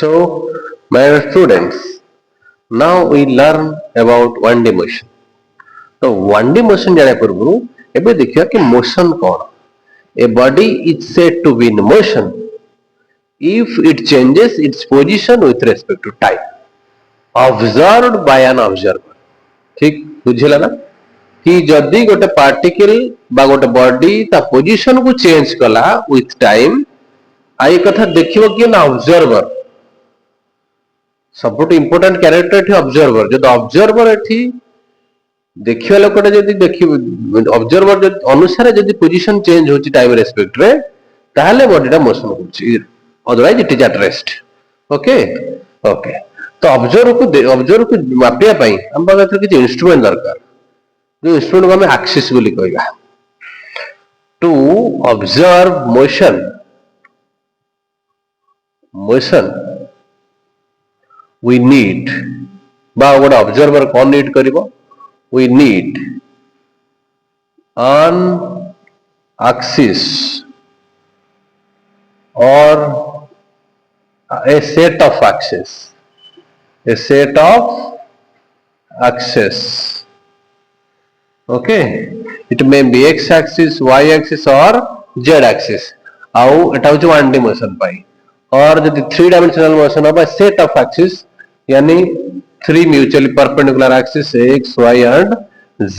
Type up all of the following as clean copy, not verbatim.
So, my students, now we learn about 1D motion. तो 1D motion जाने पूर्व एबे देखिए कि motion कौन. A body is said to be in motion if it changes its position with respect to time, observed by an observer. ठीक बुझिला ना कि जदि गोटे पार्टिकल बा गोटे बॉडी ता पोजीशन को चेंज कला विथ टाइम आई कथा देखिबो कि ना ऑब्जर्वर सबुठ इंपोर्टेंट कैरेक्टर एठी ऑब्जर्वर जद ऑब्जर्वर एठी देखिबा लोकटा जदि देखि ऑब्जर्वर अनुसार जदि पोजीशन चेंज होची टाइम रेस्पेक्ट रे ताहले बॉडीटा मोशन होची otherwise it is at rest okay okay तो ऑब्जर्वर को मापिया पई हम पाखरे किछ इंस्ट्रूमेंट दरकार जो इंस्ट्रूमेंट को हमें एक्सिस बोली कहबा to observe motion we need बा गोटे ऑब्जर्वर कौन नीड करिवो we need an axis or a set of axes okay it may be x axis y axis or z axis आउ एटा होची 1D मोशन पाई और जदि 3 डायमेंशनल मोशन होबा set of axis यानी 3 mutually perpendicular axis x y and z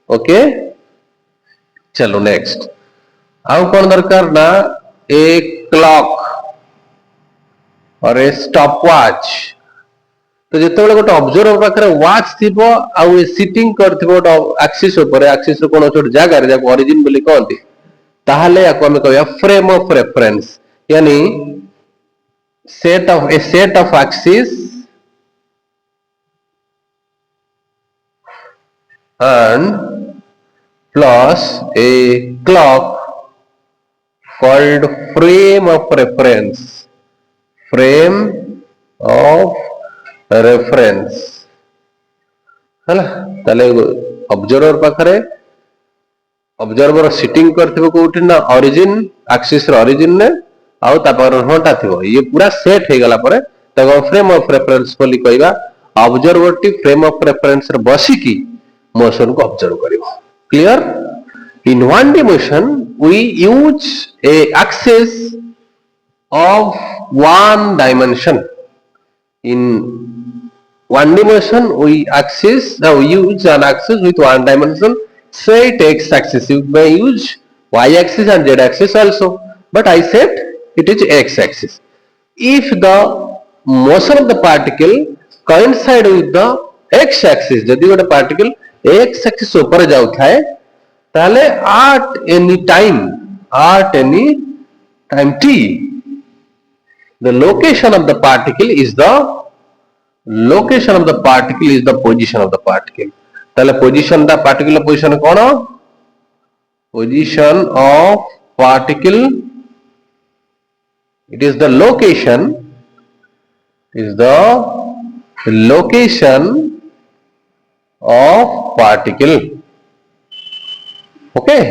okay चलो next आउ कोन दरकार ना एक क्लॉक और ए स्टॉप वॉच तो जेतेबेले गोटे ऑब्जर्वर पाखरे वॉच थिबो आउ ए सिटिंग करथिबो एक्सिस ऊपर एक्सिस रो कोन छोट जागा रे जाको ओरिजिन बोली कहंती ताहले याको हम कहया फ्रेम ऑफ रेफरेंस यानी set of axis and plus a clock called frame of reference है ताले ऑब्जर्वर पाखरे ऑब्जर्वर सिटिंग करथिबो कोउठी ना ओरिजिन एक्सिस रो ओरिजिन ने आउ तापर हटा थिबो ये पूरा सेट हे गला परे तको फ्रेम ऑफ रेफरेंस बोली कहबा ऑब्जर्वर टी फ्रेम ऑफ रेफरेंस रे बसी की मोशन को ऑब्जर्व करिवो clear in 1D motion we use a axis of one dimension in 1D motion we use an axis with one dimension say it x axis you may use y axis and z axis also but I said it is x axis if the motion of the particle coincide with the x axis जदि गोटे particle x axis ऊपर जाउ थाए ताले at any time t the location of the particle is the position of the particle ताले position दा particular position cone position of particle it is the location of particle okay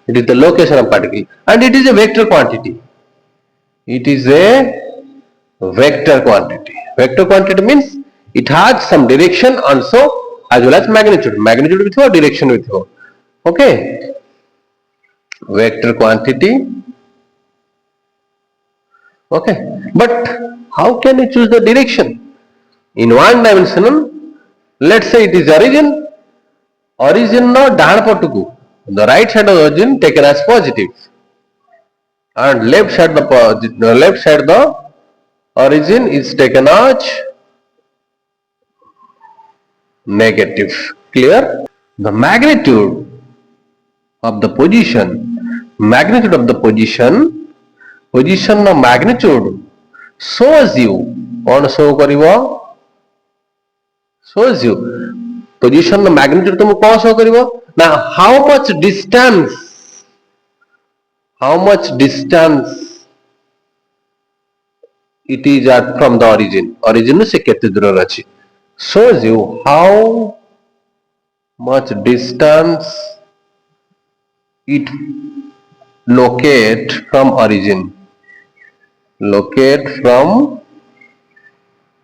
it is the location of particle and it is a vector quantity vector quantity means it has some direction also as well as magnitude with or direction with or okay vector quantity okay but how can you choose the direction in one dimensional let's say it is origin no down patuku the right side of the origin taken as positive and left side the origin is taken as negative clear the magnitude of the position no magnitude shows you on show karibo shows you position no magnitude तुम कौन show करिवो now how much distance it is at from the origin से केते दूर अछि shows you how much distance it locate from origin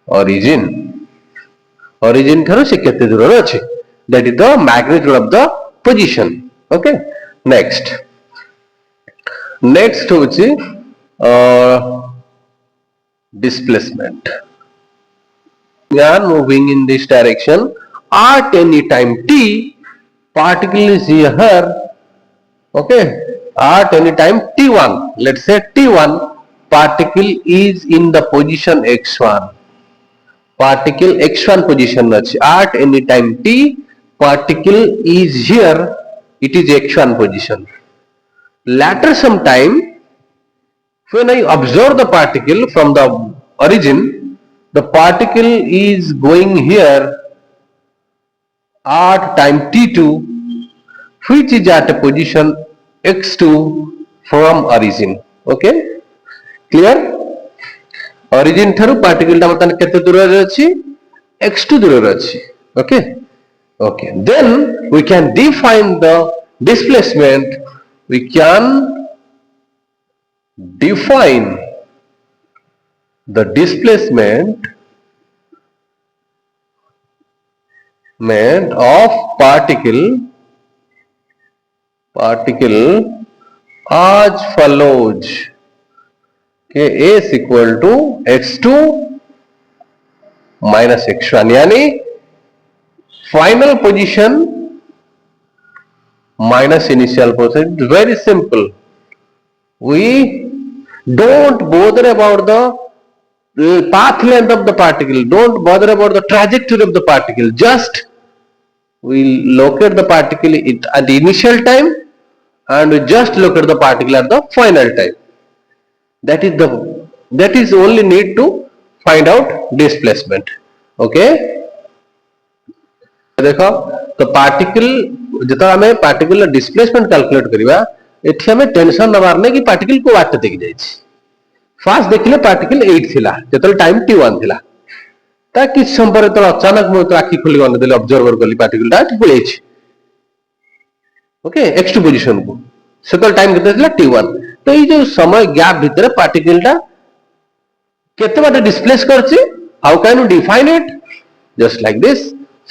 origin origin ठारो से केते दूर रे अछि that is the magnitude of the position. Okay, next होछि displacement. We are moving in this direction at any time t, particle is here. Okay, at any time t1, let's say t1, particle is in the position x1. Particle x1 position at any time t, particle is here, it is x1 position. Later some time, when I observe the particle from the origin, the particle is going here at time t2, which is at a position x2 from origin. Okay, clear? Origin ठारू particle टा मतलब केते दूर रे अछि x2 दूर रे अछि. Okay, okay, then we can define the displacement. We can define the displacement of particle as follows. Okay, A is equal to x2 minus x1, यानी final position minus initial position. It's very simple. We don't bother about the path length of the particle, don't bother about the trajectory of the particle, just we locate the particle at the initial time and we just locate the particle at the final time. That is only need to find out displacement. Okay, देखो तो particle जता हमें particle displacement calculate करिवा एठी हमें tension नबार नै कि particle को वाट देख जाय छी. फास्ट देखिले पार्टिकल 8 थिला जतल टाइम t1 थिला ता किछ संपर तो अचानक मो तो आखि खुली गन देले ऑब्जर्वर करली पार्टिकल टा पळे छी. ओके, x2 पोजीशन को सेतल टाइम केते थिला t1. तो ये जो समय गैप भीतर पार्टिकल टा केते बाटे डिस्प्लेस करछि, how can you define it? Just like this,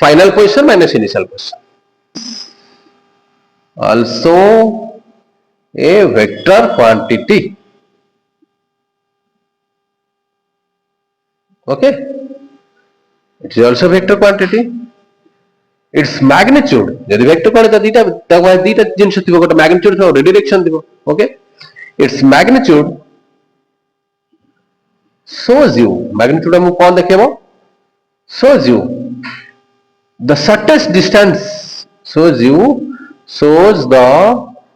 final position minus initial position. Also a vector quantity. Okay, it is also vector quantity. Its magnitude, यदि vector quantity दीटा तक दीटा जिनस थिबो गोटे magnitude और redirection थिबो. Okay, its magnitude shows you, magnitude हम कौन देखेबो, shows you the shortest distance, shows the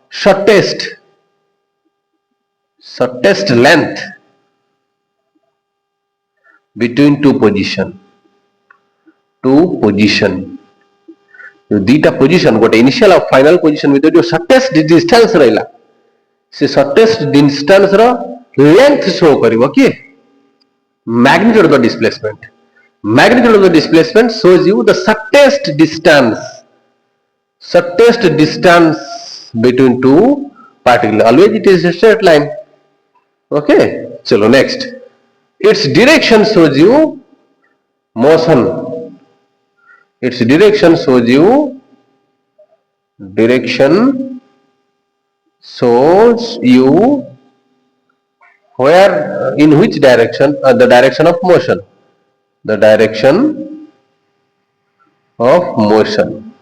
shortest length between two position. जो दीटा position गोटे इनिशियल और फाइनल पोजीशन में जो शॉर्टेस्ट डिस्टेंस रहला से शॉर्टेस्ट डिस्टेंस रो लेंथ शो करिवो कि magnitude of the displacement. Magnitude of the displacement shows you the shortest distance between two particles. Always it is a straight line. Okay, chalo next. Its direction shows you motion. Its direction shows you where, in which direction, the direction of motion. The direction of motion.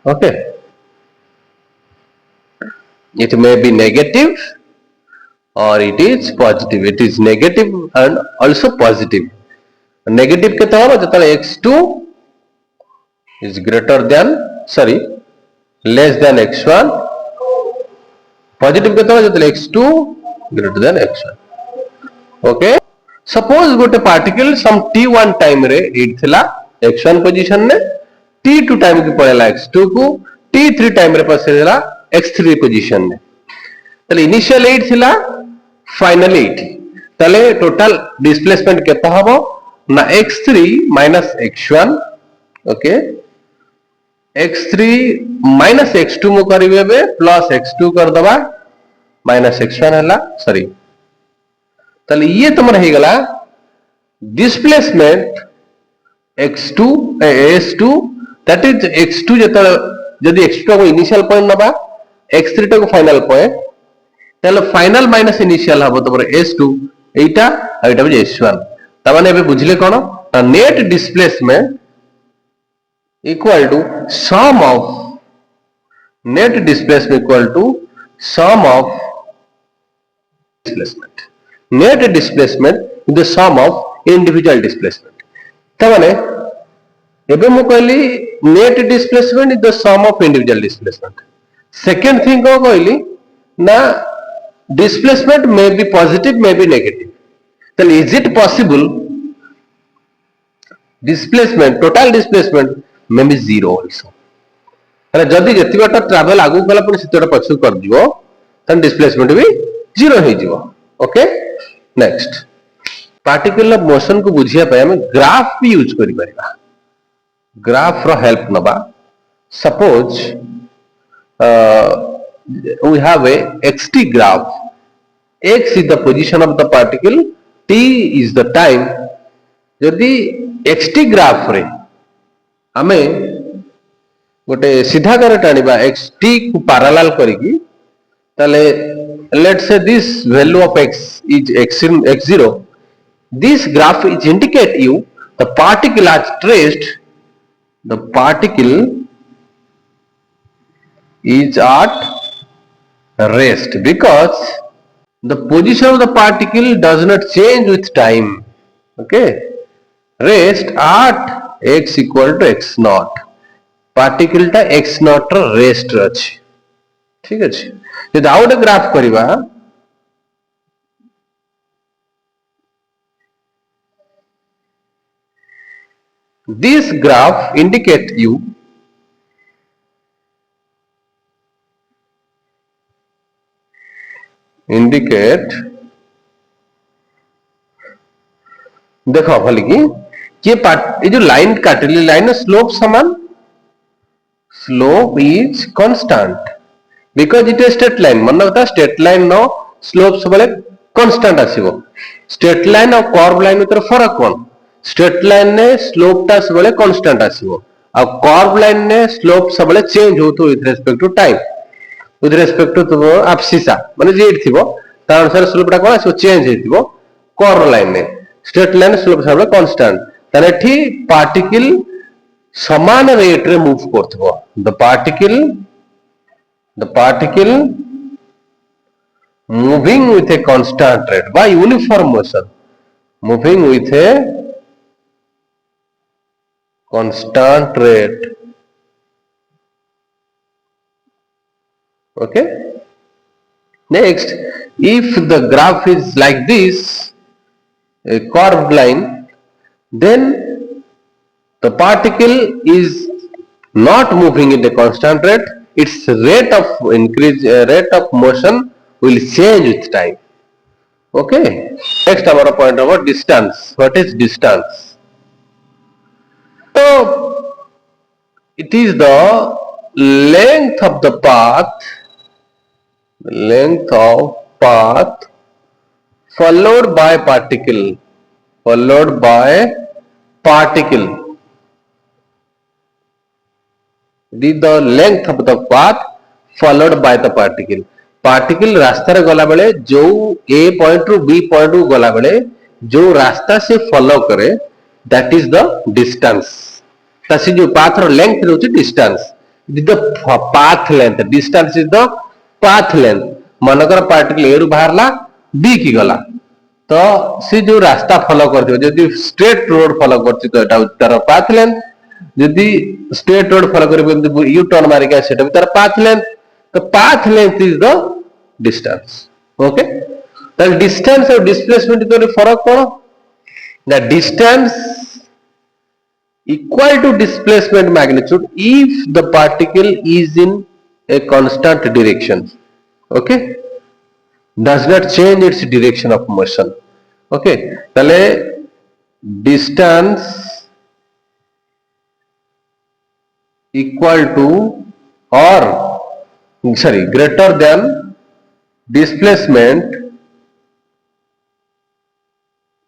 Okay, it may be negative or it is positive. It is negative and also positive. Negative के तौर पर जब x2 is less than x1. Positive के तौर पर जब x2 greater than x1. Okay, suppose गोटे particle सम t1 time रे 8 थिला x1 पोजीशन ने, t2 टाइम की पड़ेला x2 को, t3 टाइम रे पसेला x3 पोजीशन ने. तले इनिशियल 8 थिला, फाइनल 8. तले टोटल डिस्प्लेसमेंट केता हबो ना x3 minus x1. Okay, x3 minus x2 मो करिवे प्लस x2 कर दबा माइनस x1 हला. सॉरी, तले ये तुम रही गला displacement x2 s2 that is x2 जदि x2 को इनिशियल पॉइंट नबा x3 को फाइनल पॉइंट ताले फाइनल माइनस इनिशियल हबो तमर s2 एटा एटा बजे s1 त माने एबे बुझले कोन net displacement equal to sum of net displacement equal to sum of displacement. Net displacement is the sum of individual displacement. तमाने एबे मु कहली net displacement is the sum of individual displacement. Second thing को कहली ना displacement may be positive may be negative. So is it possible displacement total displacement may be zero also. जदि जति बाटा travel आगु गला पुनी सितोटा पछु कर दियो तन डिस्प्लेसमेंट भी जीरो हे जीवो okay next particle of motion को बुझिया पे हम ग्राफ भी यूज करि परिबा ग्राफ रो हेल्प नबा suppose we have a xt graph x is the position of the particle t is the time यदि xt ग्राफ रे हमें गोटे सीधा कर टाणीबा xt को पैरेलल करिकी ताले let's say this value of x is x0 this graph is indicate you the particle has traced the particle is at rest because the position of the particle does not change with time okay rest at x equal to x naught particle टा x not rest अछि ठीक अछि यदि out graph करिबा this graph indicate you indicate देखो भली की ये जो लाइन काटली लाइन स्लोप समान slope is constant because it is straight line मन होता straight line नो slope सबले constant आसीबो straight line और curve line उतर फरक कोन straight line ने slope ता सबले constant आसीबो और curve line ने slope सबले change होतो with respect to time with respect to तो एब्सिसा माने जे थिबो ता अनुसार slope ता कोन आसीबो change हेतिबो curve line ने straight line slope सबले constant ताने ठी particle समान रेट रे move करथबो the particle moving with a constant rate by uniform motion moving with a constant rate okay next if the graph is like this a curved line then the particle is not moving in a constant rate its rate of increase rate of motion will change with time okay next our point about distance what is distance so it is the length of the path followed by particle the length of the path followed by the particle रास्ता रे गला बेले जो a point ru b point ru गला बेले जो रास्ता से फॉलो करे that is the distance तासी जो path row length रहउची distance the path length distance is the path length मनकर particle a ru बाहरला b की गला तो से जो रास्ता फॉलो करथिबो जदी स्ट्रेट रोड फॉलो करछि तो एटा तार पाथ लेंथ जदी स्ट्रेट रोड फॉलो करबे यू टर्न मारि के सेटा तार पाथ लेंथ तो path length is the distance okay तो डिस्टेंस और डिस्प्लेसमेंट तो फरक कोन the distance equal to displacement magnitude if the particle is in a constant direction okay does not change its direction of motion okay tale distance equal to or sorry greater than displacement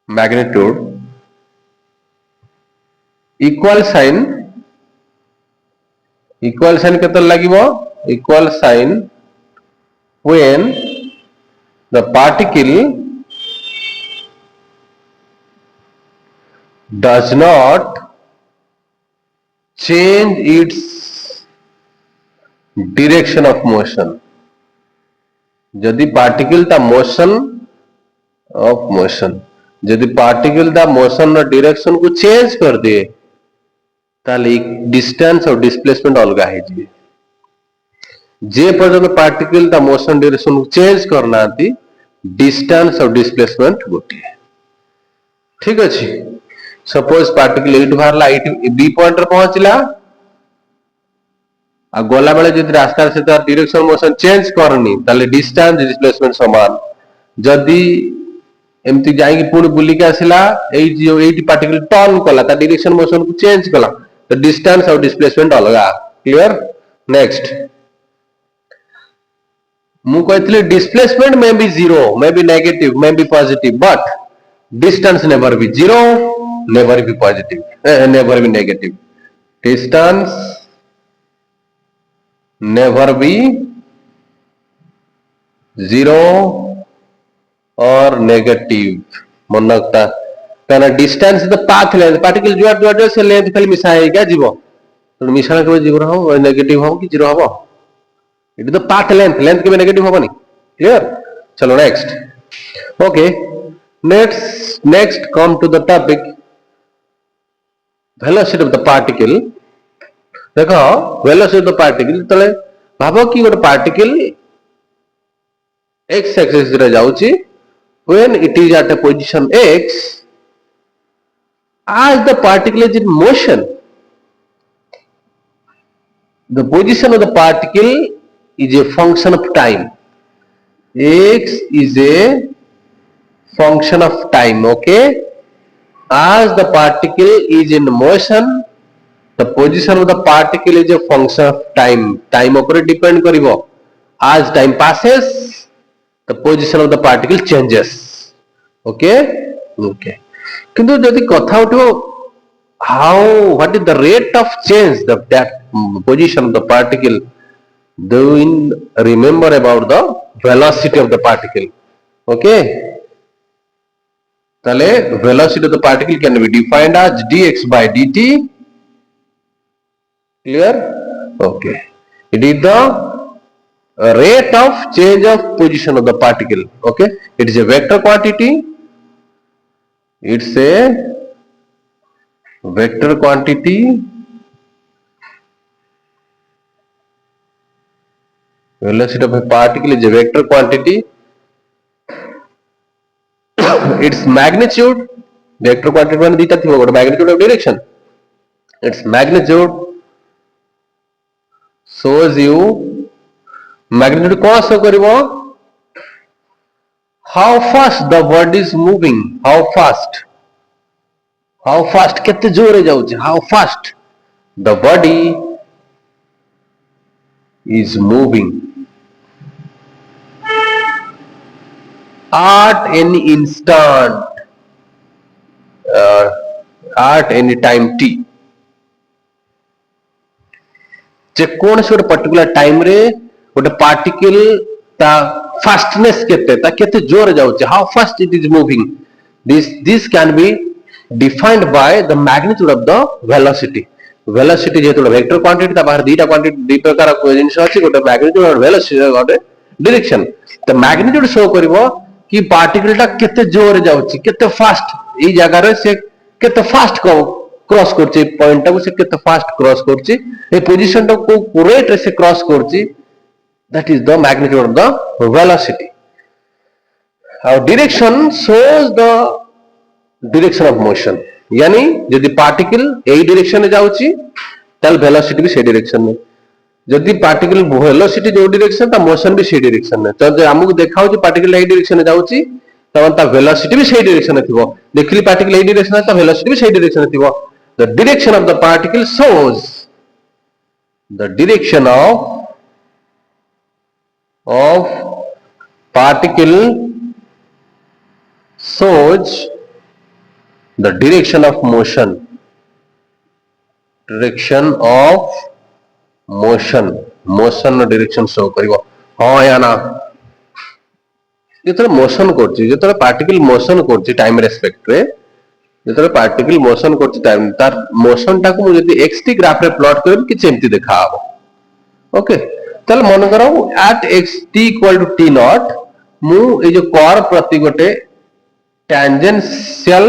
magnitude equal sign केते लागिवो equal sign when the particle does not change its direction of motion जदि particle ता motion जदि particle ता motion रो direction को change कर दे ताले distance और डिस्प्लेसमेंट अलगा है जी जे पर्यंत पार्टिकल ता मोशन डायरेक्शन को चेंज करना डिस्टेंस और डिस्प्लेसमेंट गोटे ठीक अच्छे सपोज पार्टिकल एट बाहरला बी पॉइंट रे पहुंचला आ गला बेले जदि रास्ता से तार डायरेक्शन मोशन चेंज करनी ताले डिस्टेंस डिस्प्लेसमेंट समान जदि एमती जाई कि पुणी बुली के आसिला एटी पार्टिकल टर्न कला ता डायरेक्शन मोशन को चेंज कला तो डिस्टेंस और डिस्प्लेसमेंट अलगा क्लियर नेक्स्ट मु कहतले डिस्प्लेसमेंट में बी जीरो में बी नेगेटिव में be positive but distance never be zero never be positive never be negative distance never be zero or negative मन रखता कहना distance the path length particle जुआ से लेंथ खाली मिसाए क्या जीवो तो मिसाना के जीवो हो नेगेटिव हो कि जीरो हो it the path length length के नेगेटिव होबनी क्लियर चलो next okay next come to the topic velocity of the particle देखो वेलोसिटी ऑफ द पार्टिकल तले भाबो कि गोटे पार्टिकल x एक्सिस रे जाउची when it is at a position x as the particle is in motion the position of the particle is a function of time x is a function of time okay as the particle is in motion the position of the particle is a function of time upon depend karibo as time passes the position of the particle changes okay kintu jodi katha utho how what is the rate of change that position of the particle do you remember about the velocity of the particle okay tale velocity of the particle can be defined as dx by dt clear okay it is the rate of change of position of the particle okay it is a vector quantity it's a vector quantity velocity of a particle is a vector quantity its magnitude vector quantity मान दीता थी वो magnitude of direction its magnitude shows you magnitude कौन show करिवो how fast the body is moving how fast केते जोरे जाउची how fast the body is moving at any instant at any time t जे कौन से गोटे पर्टिकुलर टाइम रे गोटे particle ता फास्टनेस केते जोर जाउचे how fast it is moving this can be defined by the magnitude of the velocity जेतो वेक्टर क्वांटिटी ता बाहर दीटा क्वांटिटी दी प्रकार जिंस अछि गोटे मैग्नीट्यूड और वेलोसिटी गोटे डायरेक्शन द मैग्नीट्यूड शो करबो कि पार्टिकल ता केते जोर जाउची केते फास्ट ई जगह रे से केते फास्ट क्रॉस करछि पॉइंट को से केते फास्ट क्रॉस करछि ए पोजीशन को रेट से क्रॉस करछि that is the magnitude of the velocity और direction shows the direction of motion यानी यदि पार्टिकल एई डायरेक्शन में जाउछि तल वेलोसिटी भी से डायरेक्शन में यदि पार्टिकल वेलोसिटी जो डायरेक्शन ता मोशन भी से डायरेक्शन में तो जे हमकु देखाउ जे पार्टिकल एई डायरेक्शन में जाउछि तब ता वेलोसिटी भी से डायरेक्शन में थिबो देखली पार्टिकल एई डायरेक्शन में ता वेलोसिटी भी से डायरेक्शन में थिबो the direction of the particle shows the direction of particle shows the direction of motion direction of motion direction show करिवो हाँ या ना जो मोशन करछि जो पार्टिकल मोशन करछि टाइम रेस्पेक्ट रे जो पार्टिकल मोशन करछि टाइम तार मोशन टा को जदी एक्स ग्राफ रे प्लॉट करबी कि एमती देखा हबो ओके तल मन करो at x t equal to t not मु ए जो कर्व प्रति गोटे tangential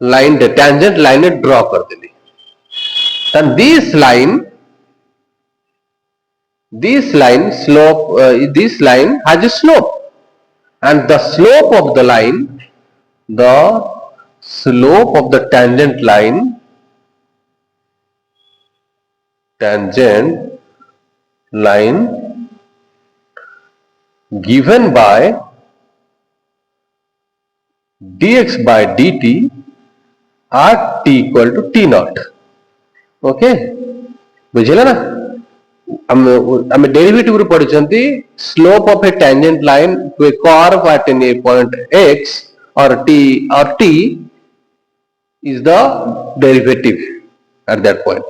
line tangent line draw कर देली and this line slope this line has a slope and the slope of the tangent line given by dx by dt at t equal to t naught okay बुझिला ना हम derivative रे पढिचंती slope of a tangent line to a curve at an a point x और t is the derivative at that point.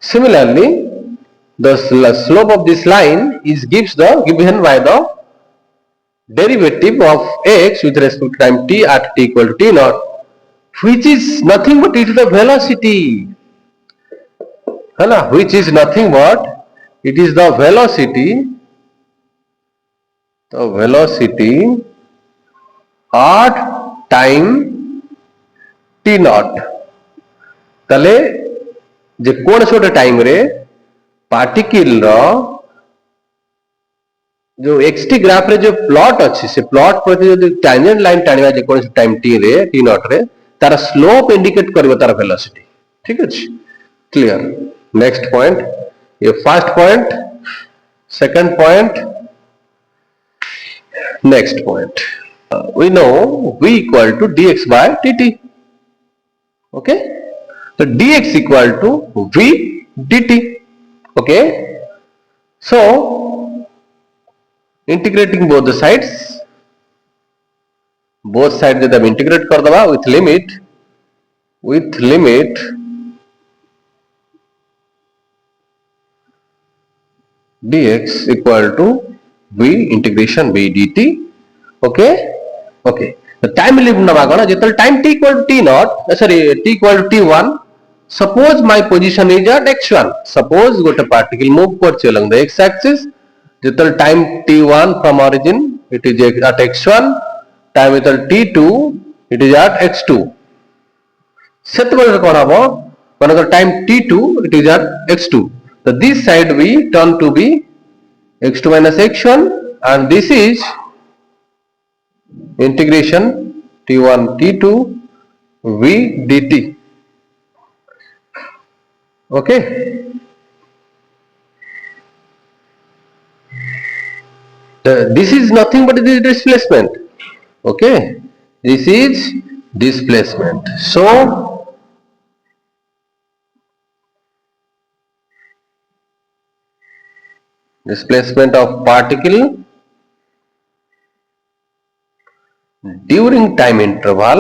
Similarly, the slope of this line is given by the derivative of x with respect to time t at t equal to t naught, which is nothing but e to the velocity. है ना which is nothing but it is the velocity at time t naught तले जे कोन छोटे time रे particle रो जो XT graph रे जो plot अछि से प्लॉट प्रति जो टैंजेंट लाइन टाणिबा जे कोन टाइम t रे t नॉट रे तार स्लोप इंडिकेट करबो तार वेलोसिटी ठीक अछि क्लियर नेक्स्ट पॉइंट ये first point second point next point we know v equal to dx by dt okay so dx equal to v dt okay so integrating both the sides जब हम integrate कर दबा with limit dx equal to v integration v dt okay the time limit नबा कोन जेतल time t equal to t naught sorry t equal to t1 suppose my position is at x1 suppose गोटे particle move करछ along the x axis जेतल time t1 from origin it is at x1 time जेतल t2 it is at x2 सेतबेल कोन हबो माने time t2 it is at x2. So this side we turn to be x2 minus x1 and this is integration t1 t2 v dt okay this is nothing but this displacement okay this is displacement so displacement of particle during time interval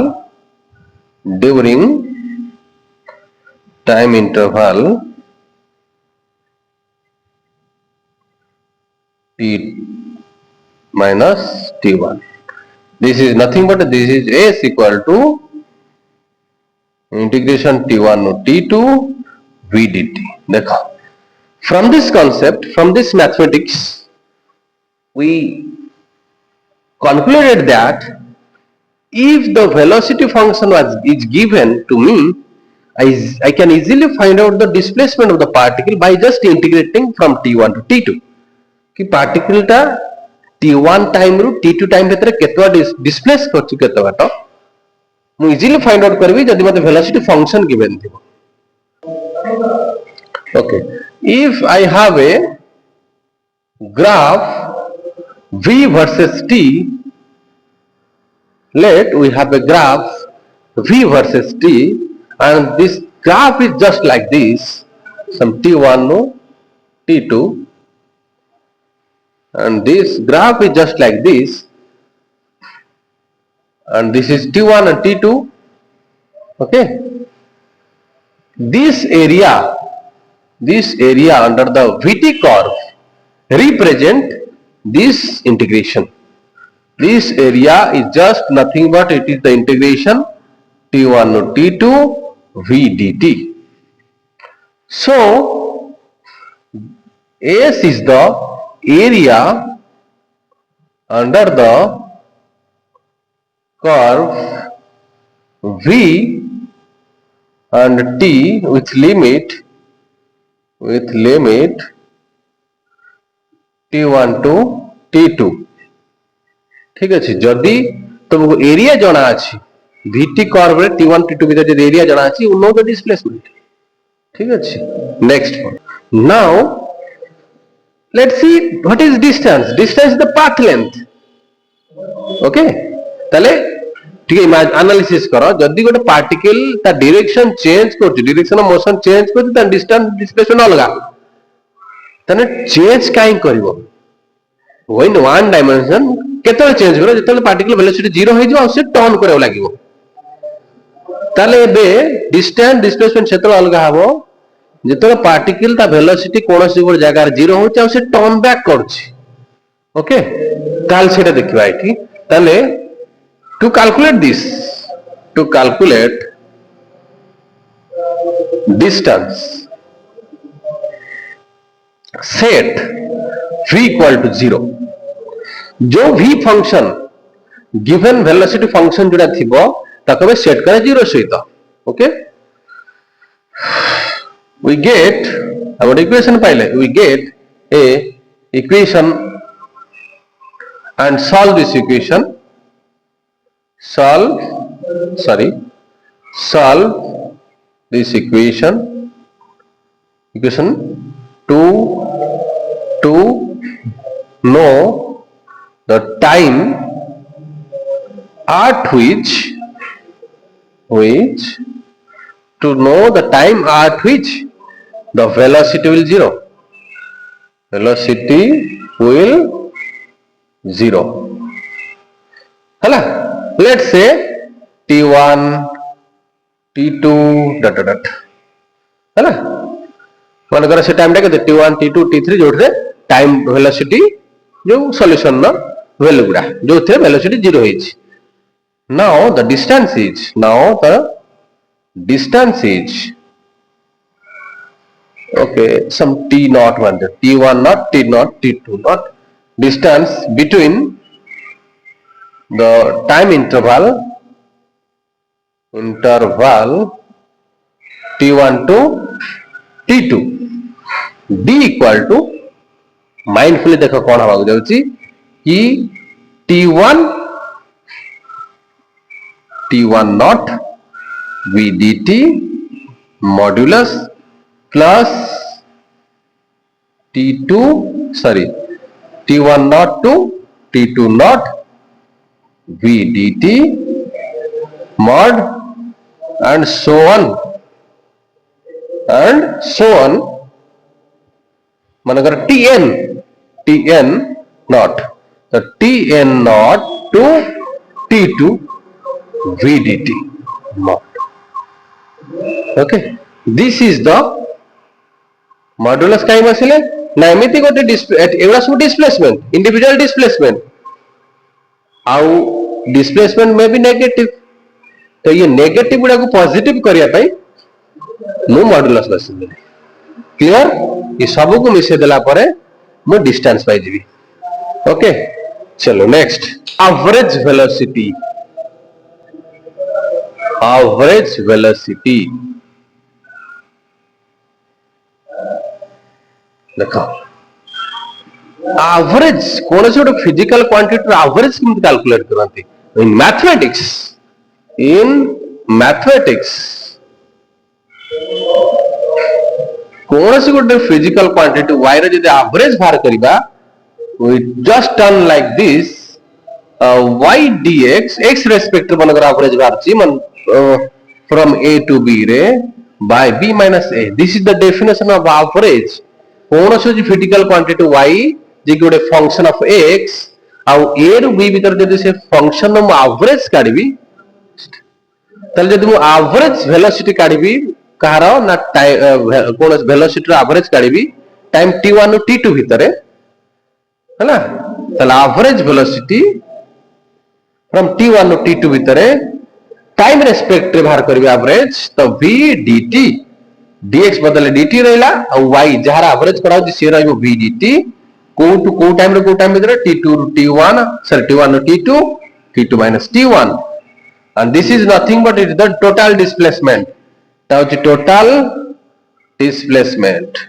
t minus t1 this is nothing but this is s equal to integration t1 t2 v dt देखो from this concept from this mathematics we concluded that if the velocity function is given to me I can easily find out the displacement of the particle by just integrating from t1 to t2 कि particle टा t1 time रु t2 time भितर केतवा displace करछु केतवा बाटो मु easily find out करबी जदि मते velocity function given थिबो okay if I have a graph v versus t let we have a graph v versus t and this graph is just like this some t1 no t2 and this graph is just like this and this is t1 and t2 okay this area under the VT curve represent this integration. This area is just nothing but it is the integration T1 to T2 V dt. So S is the area under the curve V and T with limit T1 to T2. ठीक अच्छे जदि तुमको area जना अच्छी VT curve रे T1 T2 भीतर जो area जना अच्छी you know the displacement. ठीक अच्छे next one. Now let's see what is distance. Distance is the path length. Okay ताले ठीक है एनालिसिस करो जदि गोटे पार्टिकल ता डायरेक्शन चेंज करछ डायरेक्शन ऑफ मोशन चेंज करछ ता डिस्टेंस डिस्प्लेसमेंट अलगा तने चेंज काई करबो when one dimension केतले चेंज करो जेतले पार्टिकल वेलोसिटी 0 हो जाउ से टर्न करे लागिवो ताले बे डिस्टेंस डिस्प्लेसमेंट क्षेत्र अलगा हबो जेतले पार्टिकल ता वेलोसिटी कोनोसी गोर जगह रे 0 हो जाउ से टर्न बैक करछ ओके ताल सेटा देखिबा एठी ताले to calculate distance set v equal to 0 जो v function given velocity function जोड़ा थिबो ताको सेट करे 0 सहित okay we get our equation पाइले we get a equation and solve this equation solve this equation to know the time at which the velocity will 0 hala let's say T1 T2 है ना मान कर से time टा के T1 T2 T3 जोड़े time velocity जो solution ना वैल्यू गुडा जो थे velocity 0 hitch now the distance is okay some T naught one T1 not T naught T2 not distance between the time interval T1 to T2 D equal to mindfully देखो कौन हवा जाउची कि T1 not V dt modulus plus T1 not to T2 not V dt mod and so on मानकर Tn not the Tn not to T2 V dt mod okay this is the modulus काई मसले ना एमिति गोटे एवरा सब displacement individual displacement आउ displacement में भी नेगेटिव तो ये नेगेटिव गुडा को पॉजिटिव करिया पई मु मॉडुलस बसिले क्लियर ये सब को मिसे देला परे मु डिस्टेंस पाई जीवी ओके चलो नेक्स्ट एवरेज वेलोसिटी देखो एवरेज कौन से फिजिकल क्वांटिटी एवरेज किंतु कैलकुलेट करते इन मैथमेटिक्स कौन से गोटे फिजिकल क्वांटिटी y रे जदि एवरेज बाहर करिबा we just turn like this y dx x respect मनकर एवरेज बाहर छि मन फ्रॉम a to b रे by b minus a this is the definition of average कौन से फिजिकल क्वांटिटी y जे गोटे फंक्शन ऑफ x आउ a रु b भीतर जदि से फंक्शन हम एवरेज काढबी तले जदि मु एवरेज वेलोसिटी काढबी कहार ना कौन वेलोसिटी एवरेज काढ़ी टाइम t1 ରୁ t2 भितर है ना एवरेज वेलोसिटी फ्रॉम t1 ରୁ t2 भितर टाइम रेस्पेक्ट रे बाहर करिवे एवरेज तो v dt dx बदले dt रहला और y जहार एवरेज करा होची से रहइबो v dt को टाइम रे को टाइम भितर t2 ରୁ t1 सॉरी t1 ରୁ t2 t2 minus t1 and this is nothing but it is the total displacement that is total displacement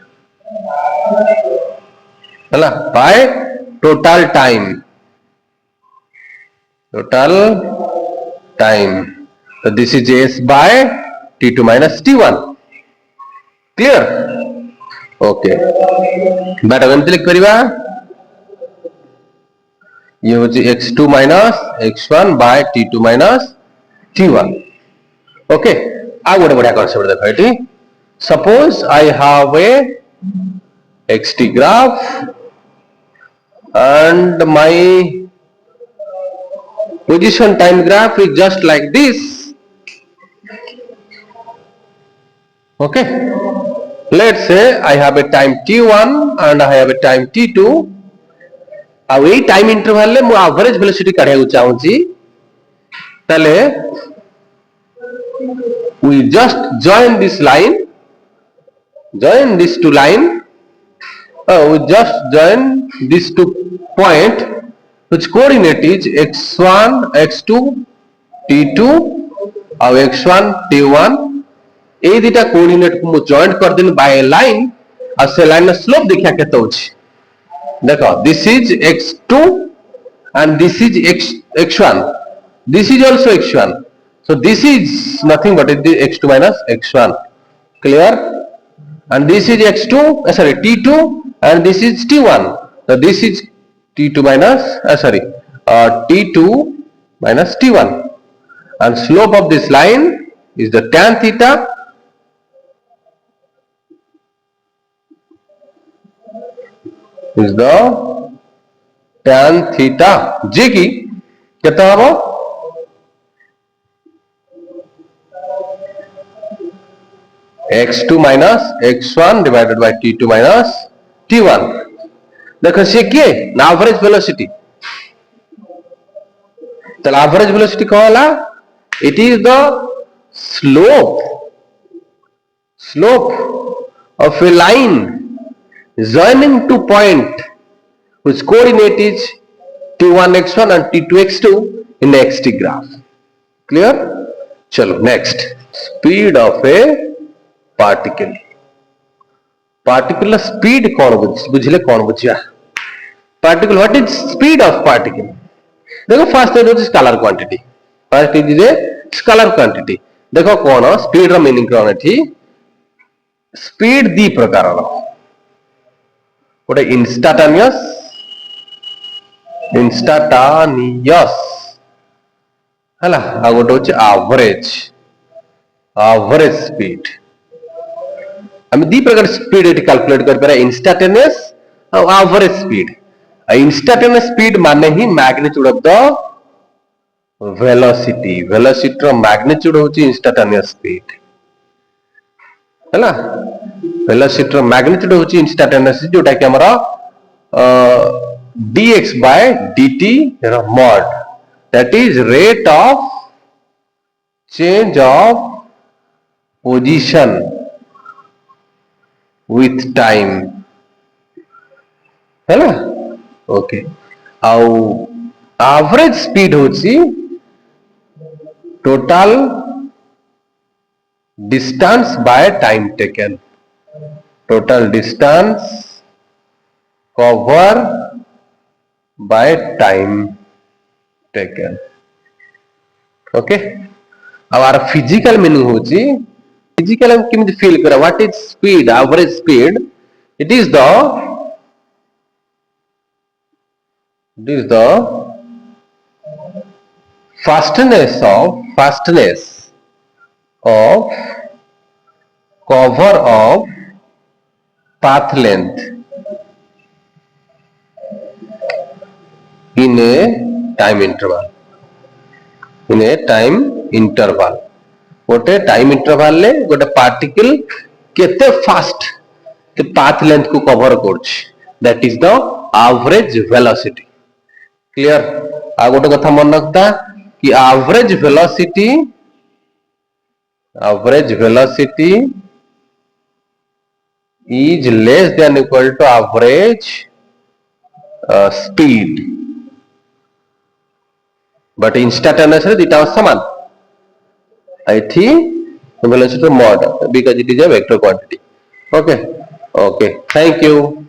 है by total time so this is s by t2 minus t1 clear okay बेटा केमती लिख परिबा ये होची x2 minus x1 by t2 minus t1 okay आ गोटे बढ़िया concept देखो एटी suppose I have a xt graph and my position time graph is just like this okay let's say I have a time t1 and I have a time t2 अब यही time interval ले मु average velocity काढिया चाहूची तले we just join this line join these two line we just join these two point which coordinate is x1 x2 t2 और x1 t1 ए दिटा coordinate को मु joint कर दिन बाय ए लाइन और से लाइन ना स्लोप देखिया केते होची देखो this is x2 and this is x1 this is also x1 so this is nothing but it is x2 minus x1 clear and this is x2 sorry t2 and this is t1 so this is t2 minus t2 minus t1 and slope of this line is the tan theta is the tan theta जे की केता हबो x2 minus x1 divided by t2 minus t1 देखो से किए ना average velocity तो average velocity कौन होला it is the slope of a line joining two point whose coordinate is t1 x1 and t2 x2 in the xt graph clear चलो next speed of a particle speed कौन बुझले कौन बुझिया particle what is speed of particle देखो first है scalar quantity first is scalar quantity देखो कौन speed रो meaning कौन है स्पीड दी प्रकार रो गोटे इंस्टांटेनियस हला आ गोटे होचे एवरेज स्पीड हम दी प्रकार स्पीड एटी कैलकुलेट कर पारे इंस्टांटेनियस और एवरेज स्पीड इंस्टांटेनियस स्पीड माने ही मैग्नीट्यूड ऑफ द वेलोसिटी रो मैग्नीट्यूड होची इंस्टांटेनियस स्पीड हैला वेलोसिटी रो मैग्नीट्यूड होची इंस्टांटेनियस जोटा कि हमरा dx by dt row mod that is rate of change of position with time है ना ओके आउ एवरेज स्पीड होची total distance by time taken total distance cover by time taken okay आवर physical meaning होची physical हम किमिति feel करा what is speed average speed it is the fastness of cover of path length in a time interval गोटे time interval ले गोटे particle केते fast के पाथ लेंथ को कवर करछ, that is the average velocity. Clear? आ गोटे कथा मन रखता कि average velocity is less than equal to average speed, but instantaneous dita saman it velocity mod because it is a vector quantity. Okay, thank you.